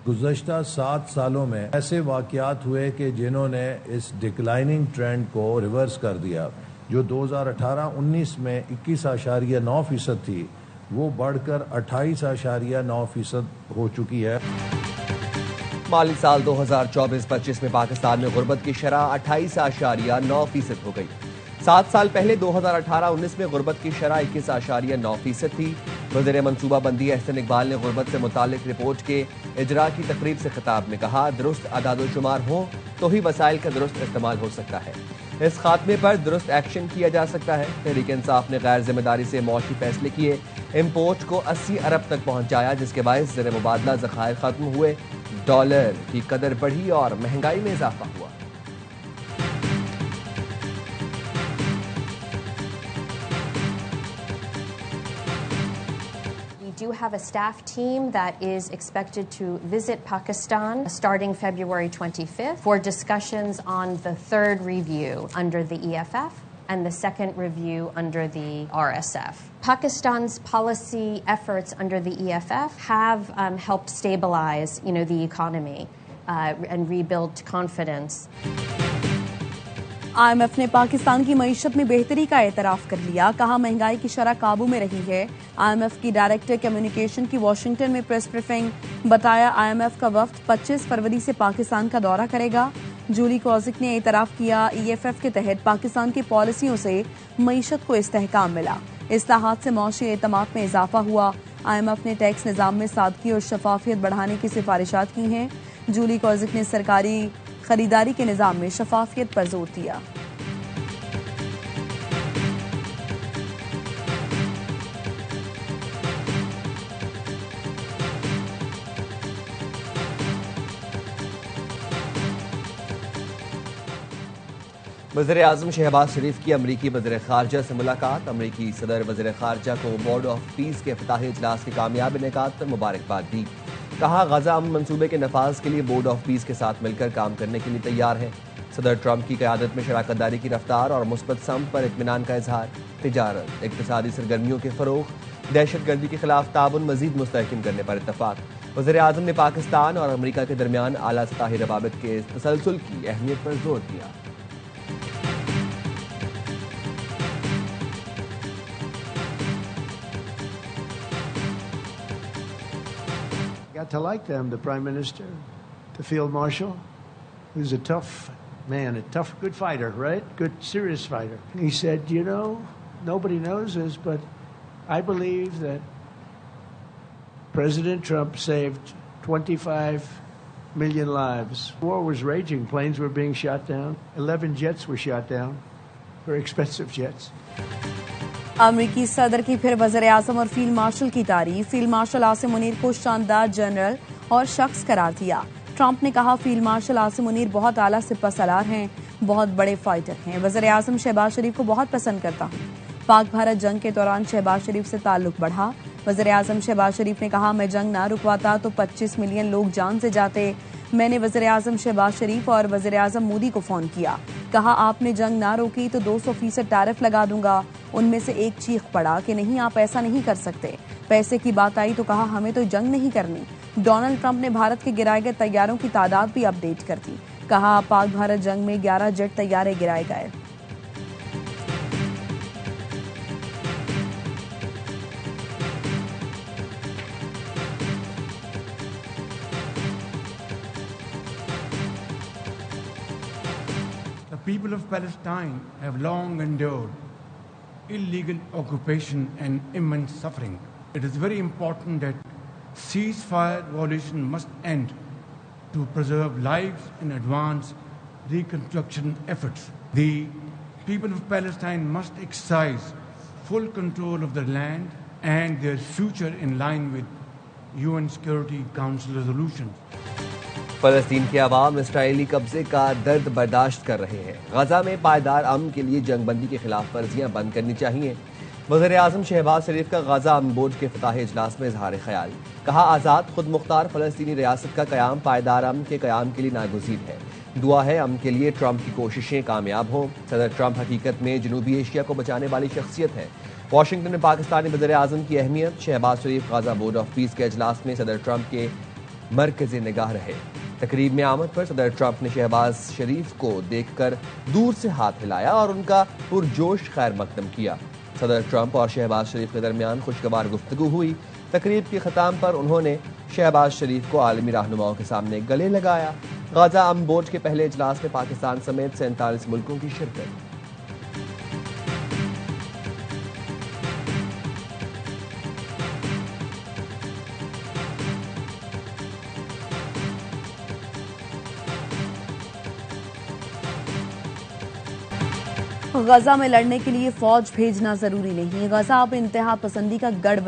गुज़श्ता 7 सालों में ऐसे वाक़यात हुए कि जिन्होंने इस डिक्लाइनिंग ट्रेंड को रिवर्स कर दिया। जो 2018-19 में 21.9% थी, वो बढ़कर 28.9% हो चुकी है। माली साल 2024-25 में पाकिस्तान में गुर्बत की शरह 28.9% हो गई। 7 साल पहले 2018-19 में गुर्बत की शरह 21.9% थी। वज़ीर मनसूबाबंदी एहसन इकबाल ने गुर्बत से मुतालिक रिपोर्ट के इजरा की तकरीब से खिताब में कहा, दुरुस्त अदाद-ओ-शुमार हो तो ही वसाइल का दुरुस्त इस्तेमाल हो सकता है। इस खात्मे पर दुरुस्त एक्शन किया जा सकता है। तहरीक इंसाफ ने गैर जिम्मेदारी से मौशी फैसले किए, इम्पोर्ट को 80 अरब तक पहुंचाया, जिसके बायस ज़र मुबादला ज़खायर खत्म हुए, डॉलर की कदर बढ़ी और महंगाई में इजाफा हुआ। We do have a staff team that is expected to visit Pakistan starting February 25th for discussions on the third review under the EFF and the second review under the RSF. Pakistan's policy efforts under the EFF have helped stabilize, the economy and rebuild confidence. IMF ने पाकिस्तान की मईशत में बेहतरी का एतराफ़ कर लिया। कहा, महंगाई की शरह काबू में रही है। IMF की डायरेक्टर कम्युनिकेशन की वाशिंगटन में प्रेस ब्रीफिंग। बताया, IMF का वफ्द 25 फरवरी से पाकिस्तान का दौरा करेगा। जूली कोजिक ने एतराफ़ किया, EFF के तहत पाकिस्तान की पॉलिसियों से मईशत को इस्तेहकाम मिला। इस्लाहात से मौशी एतमाद में इजाफा हुआ। IMF ने टैक्स निज़ाम में सादगी और शफाफियत बढ़ाने की सिफारिशात की हैं। जूली कोजिक ने सरकारी खरीदारी के निज़ाम में शफाफियत पर जोर दिया। वज़ीर आज़म शहबाज शरीफ की अमरीकी वज़ीर ख़ारजा से मुलाकात। अमरीकी सदर वज़ीर ख़ारजा को बोर्ड ऑफ पीस के इफ्तिताही इजलास के कामयाब इनेकाद पर मुबारकबाद दी। कहा, गज़ा अमन मंसूबे के नफाज के लिए बोर्ड ऑफ पीस के साथ मिलकर काम करने के लिए तैयार है। सदर ट्रंप की क़यादत में शराकत दारी की रफ्तार और मुस्बत समत पर इत्मीनान का इजहार। तिजारत, इक़्तिसादी सरगर्मियों के फ़रोग़, दहशत गर्दी के खिलाफ ताउन मज़ीद मुस्तहकम करने पर इत्तफ़ाक़। वज़ीर आज़म ने पाकिस्तान और अमरीका के दरमियान आला सतही रवाबित के तसलसल की अहमियत पर जोर दिया। Got to like them, the Prime Minister, the Field Marshal, who's a tough man, a tough, good fighter, right? Good, serious fighter. He said, nobody knows this, but I believe that President Trump saved 25 million lives. War was raging. Planes were being shot down. 11 jets were shot down. Very expensive jets. अमरीकी सदर की फिर वज़ीर आज़म और field marshal की तारीफ। Field marshal Asim Munir को शानदार जनरल और शख्स करार दिया। ट्रंप ने कहा, फील्ड मार्शल आसिम मुनीर बहुत आला सिपहसालार हैं, बहुत बड़े फाइटर हैं। वज़ीर आज़म शहबाज शरीफ को बहुत पसंद करता हूँ। पाक भारत जंग के दौरान शहबाज शरीफ से ताल्लुक बढ़ा। वज़ीर आज़म शहबाज शरीफ ने कहा, मैं जंग ना रुकवाता तो 25 मिलियन लोग जान से जाते। मैंने वज़ीर आज़म शहबाज शरीफ और वज़ीर आज़म मोदी को फ़ोन किया। कहा, आपने जंग ना रोकी तो 200% टैरिफ लगा दूंगा। उनमें से एक चीख पड़ा कि नहीं, आप ऐसा नहीं कर सकते। पैसे की बात आई तो कहा, हमें तो जंग नहीं करनी। डोनाल्ड ट्रंप ने भारत के गिराए गए तैयारों की तादाद भी अपडेट कर दी। कहा, पाक भारत जंग में 11 जेट तैयारे गिराए गए। The people of Palestine have long endured illegal occupation and immense suffering. It is very important that ceasefire violation must end to preserve lives and advance reconstruction efforts. The people of Palestine must exercise full control of their land and their future in line with UN Security Council resolutions. फ़लस्तीन के अवाम Israeli कब्जे का दर्द बर्दाश्त कर रहे हैं। गजा में पायदार अमन के लिए जंगबंदी के खिलाफ वर्जियाँ बंद करनी चाहिए। वज़ीर आज़म शहबाज शरीफ का गजा अमन बोर्ड के इफ्तिताही इजलास में इजहार ख्याल। कहा, आज़ाद खुद मुख्तार फ़लस्तीनी रियासत का क़याम पायदार अमन के क़याम के लिए नागुज़ीर है। दुआ है अमन के लिए ट्रंप की कोशिशें कामयाब हों। सदर ट्रंप हकीकत में जनूबी एशिया को बचाने वाली शख्सियत है। वाशिंगटन में पाकिस्तानी वज़ीर आज़म की अहमियत। शहबाज शरीफ गजा बोर्ड ऑफ पीस के इजलास में सदर ट्रंप के मरकज़े निगाह रहे। तकरीब में आमद पर सदर ट्रंप ने शहबाज शरीफ को देखकर दूर से हाथ हिलाया और उनका पुरजोश खैर मकदम किया। सदर ट्रंप और शहबाज शरीफ के दरमियान खुशगवार गुफ्तगू हुई। तकरीब के ख़त्म पर उन्होंने शहबाज शरीफ को आलमी रहनुमाओं के सामने गले लगाया। गाजा अमन बोर्ड के पहले इजलास में पाकिस्तान समेत 47 मुल्कों की शिरकत। गजा में लड़ने के लिए फौज भेजना जरूरी नहीं। गजा अब इंतहा पसंदी का गढ़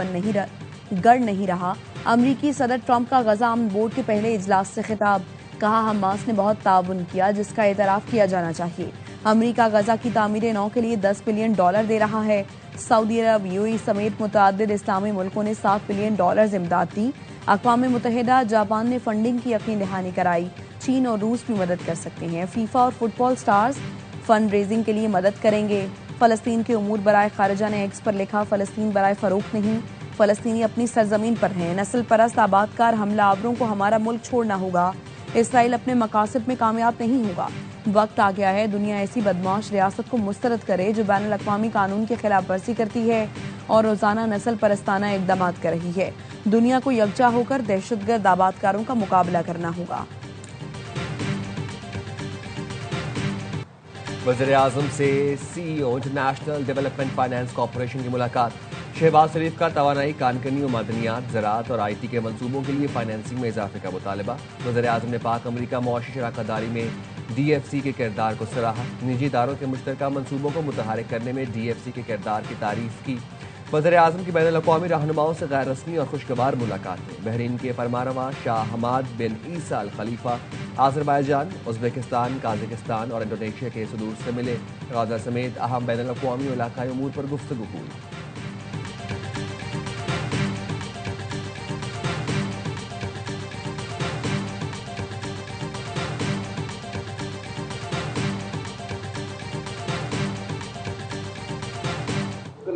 नहीं रहा। अमरीकी सदर ट्रंप का गजा अमन बोर्ड के पहले इजलास से खिताब। कहा, हमास ने बहुत ताउन किया जिसका एतराफ किया जाना चाहिए। अमरीका गजा की तामीर नौ के लिए $10 बिलियन दे रहा है। सऊदी अरब, यूएई समेत मुतअद्दिद इस्लामी मुल्कों ने $7 बिलियन इमदाद दी। अक़वाम मुत्तहिदा, जापान ने फंडिंग की यकीन दहानी कराई। चीन और रूस भी मदद कर सकते हैं। फीफा और फुटबॉल स्टार्स फंड रेजिंग के लिए मदद करेंगे। फलस्तीन के उमूर बराए खारजा ने एक्स पर लिखा, फलस्तीन बराए फरोख्त नहीं, फलस्तीनी अपनी सरजमीन पर हैं। नस्ल परस्त आबादकार हमला आवरों को हमारा मुल्क छोड़ना होगा। इसराइल अपने मकासद में कामयाब नहीं होगा। वक्त आ गया है दुनिया ऐसी बदमाश रियासत को मुस्तरद करे जो बैनुल अक़वामी कानून की खिलाफ वर्जी करती है और रोजाना नस्ल परस्ताना इक़दामात कर रही है। दुनिया को यकजा होकर दहशतगर्द आबादकारों का मुकाबला करना होगा। वज़ीर-ए-आज़म से CEO international development finance corporation की मुलाकात। शहबाज शरीफ का तवानाई, कानकनी और मादनियात, ज़राअत और IT के मंसूबों के लिए फाइनेंसिंग में इजाफे का मुतालबा। वज़ीर-ए-आज़म ने पाक अमरीका मुआशी शराकतदारी में DFC के किरदार को सराहा। निजी इदारों के मुश्तरका मंसूबों को मुतहरिक करने में DFC के किरदार की तारीफ की। वज़ीर-ए-आज़म की बैनुल अक़वामी रहनुमाओं से गैर रस्मी और खुशगवार मुलाकातें। बहरीन के फरमारवा शाह हमाद बिन ईसा अल खलीफा आज़रबाईजान, उज़्बेकिस्तान, काज़ाकिस्तान और इंडोनेशिया के सदूर से मिले। गाज़ा समेत अहम बैनुल अक़वामी और इलाक़ाई उमूर पर गुफ्तगू हुई।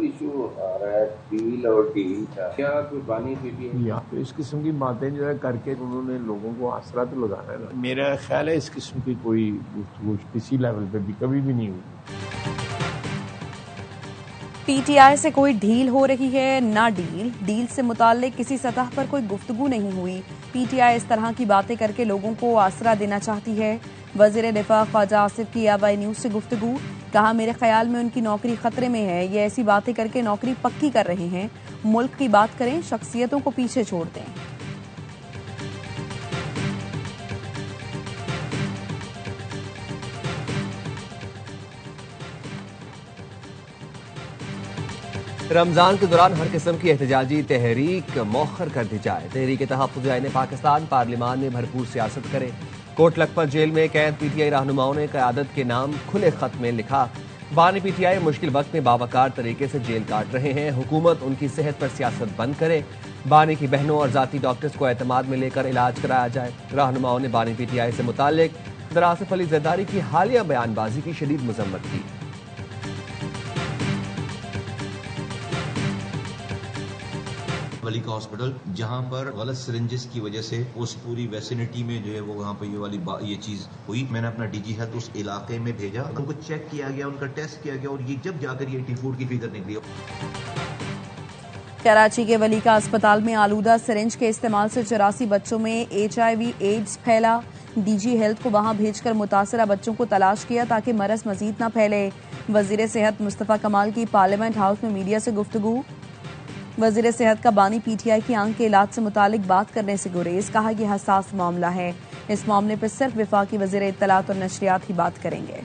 इशू आ रहा है डील और डील का, क्या कोई बानी पीटीआई या तो इस किस्म की बातें जो है करके उन्होंने लोगों को आसरा तो लगाना है ना। मेरा ख्याल है इस किस्म की कोई गुफ्तगू किसी लेवल पे भी कभी भी नहीं हुई। PTI से कोई डील हो रही है ना डील से मुताल्लिक किसी सतह पर कोई गुफ्तगू नहीं हुई। PTI इस तरह की बातें करके लोगों को आसरा देना चाहती है। वज़ीर दिफा ख्वाजा आसिफ की AY न्यूज़ से गुफ्तगू। कहा, मेरे ख्याल में उनकी नौकरी खतरे में है। ये ऐसी बातें करके नौकरी पक्की कर रहे हैं। मुल्क की बात करें, शख्सियतों को पीछे छोड़ दें। रमजान के दौरान हर किस्म की एहतजाजी तहरीक मौखर कर दी जाए। तहरीक तहफ़्फ़ुज़ आईन पाकिस्तान पार्लियामान में भरपूर सियासत करे। कोट लखपत जेल में कैद PTI रहनुमाओं ने क़यादत के नाम खुले खत में लिखा। बानी PTI मुश्किल वक्त में बावकार तरीके से जेल काट रहे हैं। हुकूमत उनकी सेहत पर सियासत बंद करे। बानी की बहनों और जाती डॉक्टर्स को एतमाद में लेकर इलाज कराया जाए। रहनुमाओं ने बानी PTI से मुताल्लिक सदर आसिफ अली ज़रदारी की हालिया बयानबाजी की शदीद मजम्मत की। वली का हॉस्पिटल जहां पर गलत सिरिंजेस की वजह से उस पूरी वेसिनिटी में जो है वो वहां पर ये चीज हुई। मैंने अपना DG हेल्थ उस इलाके में भेजा, उनको चेक किया गया, उनका टेस्ट किया गया और ये जब जाकर ये T4 की फिगर निकली। कराची के वली का अस्पताल में आलूदा सिरिंज के इस्तेमाल से 84 बच्चों में HIV एड्स फैला। DG हेल्थ को वहां भेजकर मुतासरा बच्चों को तलाश किया ताकि मरज मजीद न फैले। वजीर सेहत मुस्तफा कमाल की पार्लियामेंट हाउस में मीडिया से गुफ्तगू। वजीर सेहत का बानी PTI की आंख के इलाज से मुतालिक बात करने से गुरेज। कहा, यह हसास मामला है। इस मामले पर सिर्फ वफाकी वजीर इत्तलात और नशरियात ही बात करेंगे।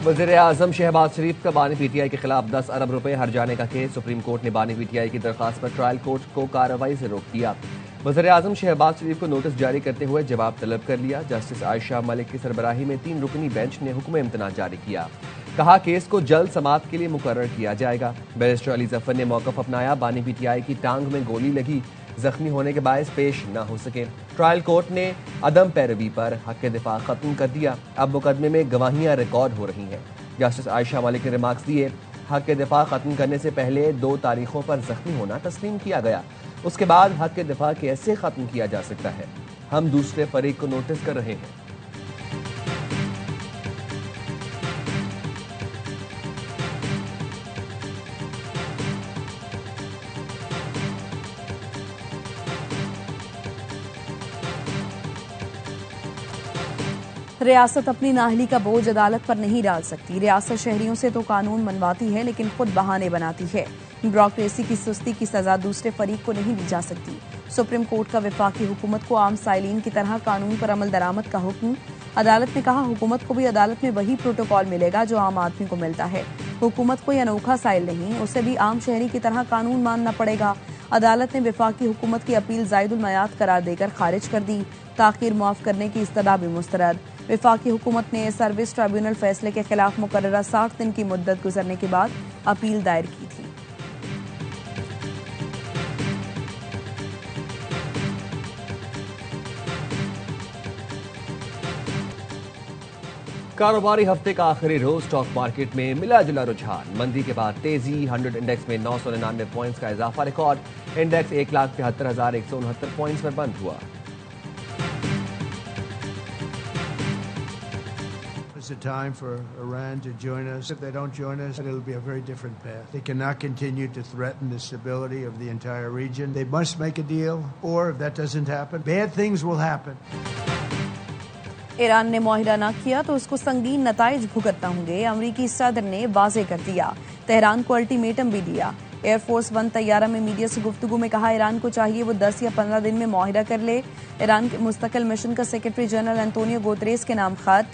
वज़ीर-ए-आज़म शहबाज शरीफ का बानी PTI के खिलाफ 10 अरब रुपए हर्जाने का केस। सुप्रीम कोर्ट ने बानी PTI की दरखास्त पर ट्रायल कोर्ट को कार्रवाई से रोक दिया। वज़ीर-ए-आज़म शहबाज शरीफ को नोटिस जारी करते हुए जवाब तलब कर लिया। जस्टिस आयशा मलिक की सरबराही में 3 रुकनी बेंच ने हुक्म इम्तना जारी किया। कहा, केस को जल्द समाअत के लिए मुकर्रर किया जाएगा। बैरिस्टर अली जफर ने मौक़िफ़ अपनाया। बानी PTI की टांग में गोली लगी, जख्मी होने के बायस पेश न हो सके। ट्रायल कोर्ट ने अदम पैरवी पर हक दिफा खत्म कर दिया। अब मुकदमे में गवाहियां रिकॉर्ड हो रही हैं। जस्टिस आयशा मलिक ने रिमार्क्स दिए, हक के दिफा खत्म करने से पहले 2 तारीखों पर जख्मी होना तस्लीम किया गया। उसके बाद हक के दिफा कैसे खत्म किया जा सकता है? हम दूसरे फरीक को नोटिस कर रहे हैं। रियासत अपनी नाअहली का बोझ अदालत पर नहीं डाल सकती। रियासत शहरियों से तो कानून मनवाती है, लेकिन खुद बहाने बनाती है। ब्यूरोक्रेसी की सुस्ती की सजा दूसरे फरीक को नहीं दी जा सकती। सुप्रीम कोर्ट का वफाकी हुकूमत को आम साइलिन की तरह कानून पर अमल दरामद का हुक्म। अदालत ने कहा, हुकूमत को भी अदालत में वही प्रोटोकॉल मिलेगा जो आम आदमी को मिलता है। हुकूमत कोई अनोखा साइल नहीं, उसे भी आम शहरी की तरह कानून मानना पड़ेगा। अदालत ने वफाकी हुकूमत की अपील जायदुल मयाद करार देकर खारिज कर दी। ताखीर मुआफ करने की इस्तदा भी मुस्तरद। वफाकी हुकूमत ने सर्विस ट्रिब्यूनल फैसले के खिलाफ मुकर्ररा 60 दिन की मुद्दत गुजरने के बाद अपील दायर की थी। कारोबारी हफ्ते का आखिरी रोज स्टॉक मार्केट में मिला जुला रुझान। मंदी के बाद तेजी। 100 इंडेक्स में 999 पॉइंट्स का इजाफा रिकॉर्ड। इंडेक्स 1,73,169 पॉइंट्स पर बंद हुआ। It's a time for Iran to join us. If they don't join us, it'll be a very different path. They cannot continue to threaten the stability of the entire region. They must make a deal, or if that doesn't happen, bad things will happen. Iran ने मुआहिदा न किया तो उसको संगीन नताइज भुगतना होंगे, अमरीकी सदर ने वाजे कर दिया। तेहरान को अल्टीमेटम भी दिया। एयरफोर्स 1 तैयारा में मीडिया से गुफ्तगू में कहा, ईरान को चाहिए वो 10 या 15 दिन में मुआहिदा कर ले। ईरान के मुस्तकिल मिशन का सेक्रेटरी जनरल एंटोनियो गुतेरेस के नाम खत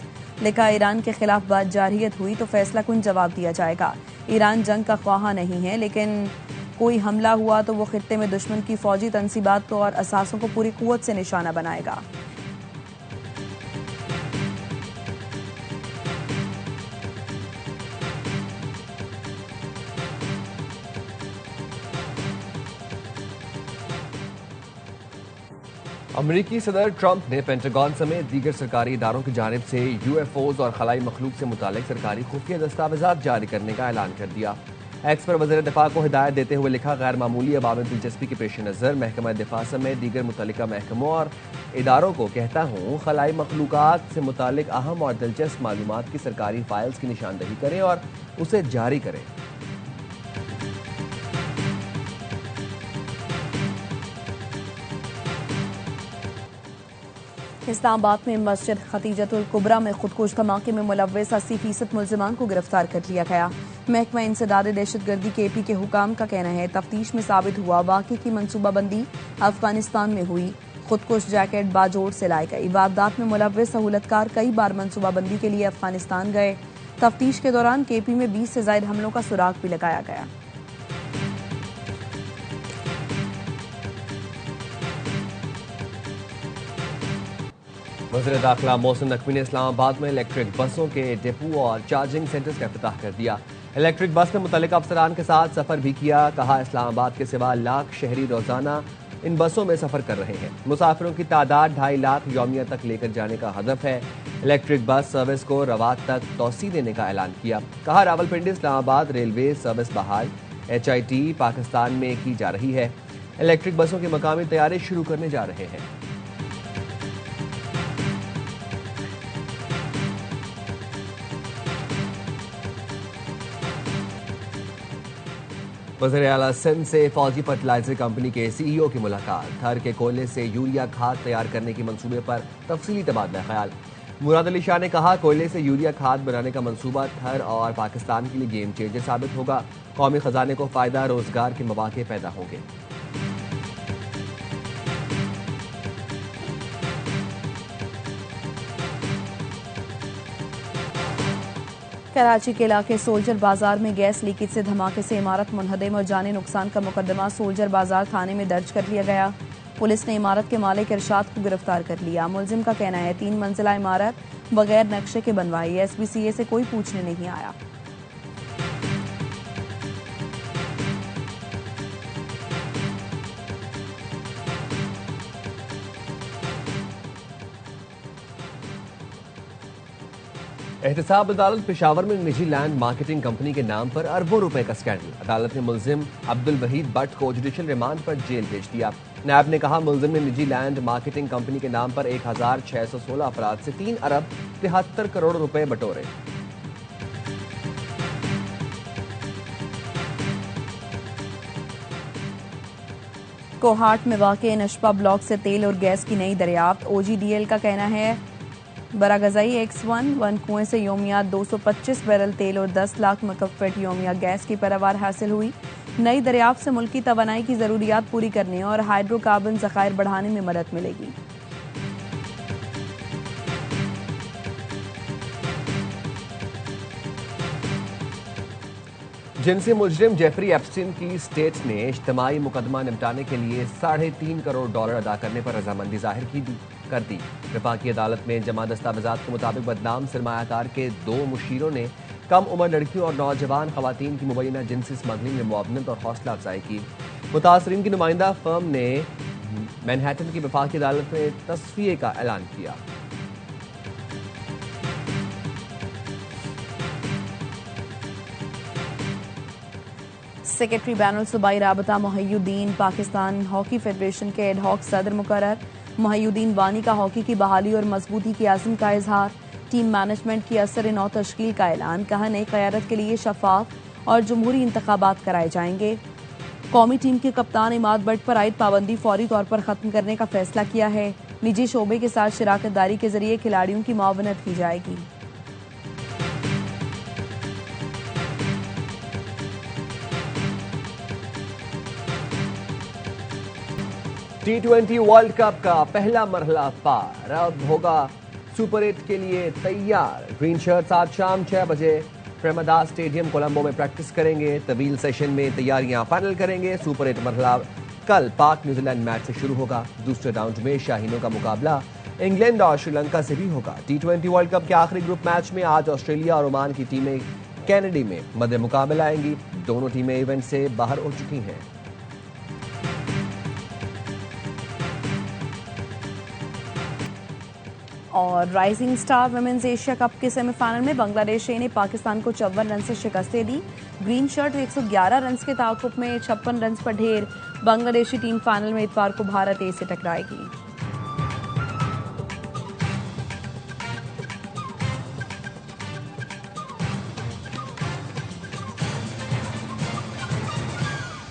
लिखा। ईरान के खिलाफ बात जारहियत हुई तो फैसला कुन जवाब दिया जाएगा। ईरान जंग का ख्वाहा नहीं है, लेकिन कोई हमला हुआ तो वो खित्ते में दुश्मन की फौजी तनसीबात को और असासों को पूरी कुव्वत से निशाना बनाएगा। अमरीकी सदर ट्रंप ने पेंटागन समेत दीगर सरकारी इदारों की जानिब से यूएफओज और खलाई मखलूक से मुतालिक सरकारी खुफिया दस्तावेजात जारी करने का ऐलान कर दिया। एक्स पर वज़ीर दिफा को हिदायत देते हुए लिखा, गैर मामूली अवामी दिलचस्पी के पेश नज़र महकमा दिफा समेत दीगर मुतल्लिका महकमों और इदारों को कहता हूँ, खलाई मखलूकात से मुतालिक अहम और दिलचस्प मालूमात की सरकारी फाइल्स की निशानदही करें और उसे जारी करें। इस्लामाबाद में मस्जिद खतीजतुल कुबरा में खुदकुश धमाके में मुलव्वस 80% मुल्जिमान को गिरफ्तार कर लिया गया। महकमा इंसदाद दहशतगर्दी के AP के हुकाम का कहना है, तफ्तीश में साबित हुआ वाक़े की मनसूबाबंदी अफगानिस्तान में हुई। खुदकुश जैकेट बाजोड़ से लाई गई। वारदात में मुलव्वस सहूलतकार कई बार मनसूबाबंदी के लिए अफगानिस्तान गए। तफ्तीश के दौरान KP में 20 से ज़ायद हमलों का सुराग भी लगाया गया। वज़ीर दाखिला मोहसिन नकवी ने इस्लामाबाद में इलेक्ट्रिक बसों के डिपो और चार्जिंग सेंटर्स का इफ्तिताह कर दिया। इलेक्ट्रिक बस में मुतल्लिका अफसरान के साथ सफ़र भी किया। कहा, इस्लामाबाद के सिवा लाख शहरी रोजाना इन बसों में सफ़र कर रहे हैं। मुसाफिरों की तादाद 2.5 लाख यौमिया तक लेकर जाने का हदफ है। इलेक्ट्रिक बस सर्विस को रवात तक तोसी देने का ऐलान किया। कहा, रावलपिंडी इस्लामाबाद रेलवे सर्विस बहाल HIT पाकिस्तान में की जा रही है। इलेक्ट्रिक बसों के मकामी तैयारी शुरू करने जा रहे हैं। वज़ीर आला सिंध से फौजी फर्टिलाइजर कंपनी के CEO की मुलाकात। थर के कोयले से यूरिया खाद तैयार करने के मंसूबे पर तफसीली तबादला ख्याल। मुराद अली शाह ने कहा, कोयले से यूरिया खाद बनाने का मंसूबा थर और पाकिस्तान के लिए गेम चेंजर साबित होगा। कौमी खजाने को फायदा, रोजगार के मौके पैदा होंगे। कराची के इलाके सोल्जर बाजार में गैस लीकेज से धमाके से इमारत मुनहदम और जानी नुकसान का मुकदमा सोल्जर बाजार थाने में दर्ज कर लिया गया। पुलिस ने इमारत के मालिक इरशाद को गिरफ्तार कर लिया। मुलजिम का कहना है, 3 मंजिला इमारत बगैर नक्शे के बनवाई। SPCA से कोई पूछने नहीं आया। एहतसाब अदालत पेशावर में निजी लैंड मार्केटिंग कंपनी के नाम पर अरबों रुपए का स्कैंडल। अदालत ने मुलजिम अब्दुल वहीद भट्ट को जुडिशियल रिमांड पर जेल भेज दिया। नैब ने कहा मुलजिम ने निजी लैंड मार्केटिंग कंपनी के नाम पर 1616 अफराद से 3 अरब 73 करोड़ रुपए बटोरे। कोहाट में वाक़े नशपा ब्लॉक से तेल और गैस की नई दरियाफ्त। OGDL का कहना है बरागज़ई X1 कुएं से योमिया 225 बैरल तेल और 10 लाख मकफ़ेट योमिया गैस की पैदावार हासिल हुई। नई दरियाफ्त से मुल्की तवानाई की ज़रूरियात पूरी करने और हाइड्रोकार्बन ज़खायर बढ़ाने में मदद मिलेगी। जिनसी मुजरिम जेफरी एप्स्टीन की स्टेट ने इज्तिमाई मुकदमा निपटाने के लिए $3.5 करोड़ अदा करने पर रजामंदी जाहिर कर दी। वफाकी अदालत में जमा दस्तावेजात के मुताबिक बदनाम सरमायाकार के 2 मुशीरों ने कम उम्र लड़कियों और नौजवान खवातीन की मुबैना जिनसी स्मगलिंग में मुआवनत और हौसला अफजाई की। मुतासरीन की नुमाइंदा फर्म ने मैनहट्टन की वफाकी अदालत में तस्फिये का ऐलान किया। सेक्रेटरी बैनुल सूबाई राबता मोहिउद्दीन पाकिस्तान हॉकी फेडरेशन के एडहॉक सदर मुकर्रर। मोहिउद्दीन वानी का हॉकी की बहाली और मजबूती की आज़म का इजहार। टीम मैनेजमेंट की असर नौ तश्कील का ऐलान। कहा नई क़यादत के लिए शफाफ और जमहूरी इंतखाबात कराए जाएंगे। कौमी टीम के कप्तान इमाद बट पर आयद पाबंदी फौरी तौर पर ख़त्म करने का फैसला किया है। निजी शोबे के साथ शराकत दारी के जरिए खिलाड़ियों की मुआवनत की जाएगी। T20 वर्ल्ड कप का पहला मरहला पार। अब होगा सुपर 8 के लिए तैयार। ग्रीन शर्ट्स आज शाम 6 बजे प्रेमदास स्टेडियम कोलंबो में प्रैक्टिस करेंगे। तवील सेशन में तैयारियां फाइनल करेंगे। सुपर 8 मरहला कल पाक न्यूजीलैंड मैच से शुरू होगा। दूसरे राउंड में शाहीनों का मुकाबला इंग्लैंड और श्रीलंका से भी होगा। T20 वर्ल्ड कप के आखिरी ग्रुप मैच में आज ऑस्ट्रेलिया और ओमान की टीमें कैनेडी में मध्य मुकाबला आएंगी। दोनों टीमें इवेंट से बाहर हो चुकी हैं। और rising star women's Asia cup के सेमीफाइनल में बांग्लादेश ए ने पाकिस्तान को 54 रन से शिकस्तें दी। ग्रीन शर्ट 111 रन के ताकुब में 56 रन पर ढेर। बांग्लादेशी टीम फाइनल में इतवार को भारत ए से टकराएगी।